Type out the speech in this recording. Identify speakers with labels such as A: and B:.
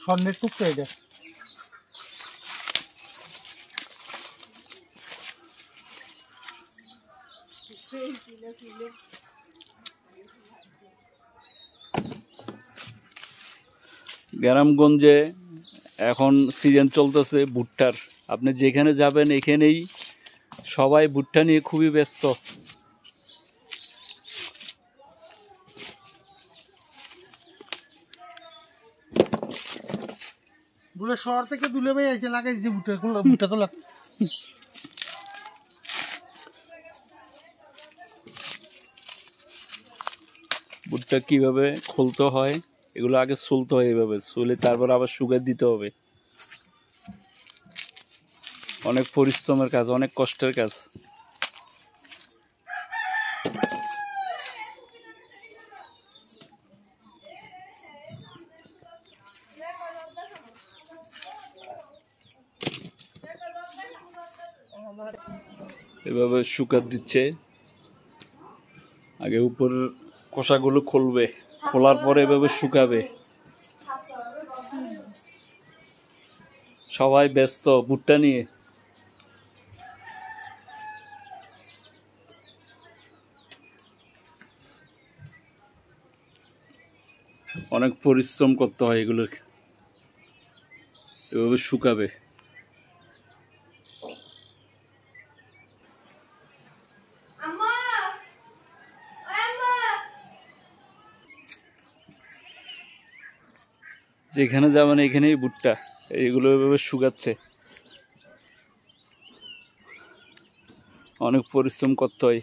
A: স্বর্ণের টুকরো এটা।
B: গ্রামগঞ্জে এখন সিজন চলতেছে ভুট্টার। আপনি যেখানে যাবেন এখানেই সবাই ভুট্টা নিয়ে খুবই ব্যস্ত।
A: দুলে শহর থেকে দুলে ভাই এসে লাগাইছে ভুট্টা, ভুট্টা তো
B: ভুট্টা কিভাবে খুলতে হয় এগুলো আগে সুলতে হয়, এইভাবে সুলে তারপর আবার শুকায় দিতে হবে। অনেক পরিশ্রমের কাজ, অনেক কষ্টের কাজ। এভাবে শুকাত দিচ্ছে। আগে উপর খোসাগুলো খুলবে, খোলার পরে এভাবে শুকাবে। সবাই ব্যস্ত ভুট্টা নিয়ে। অনেক পরিশ্রম করতে হয় এগুলোর, এভাবে শুকাবে। যেখানে যাবেন এখানেই ভুট্টা, এইগুলো এভাবে শুকাচ্ছে। অনেক পরিশ্রম করতে হয়।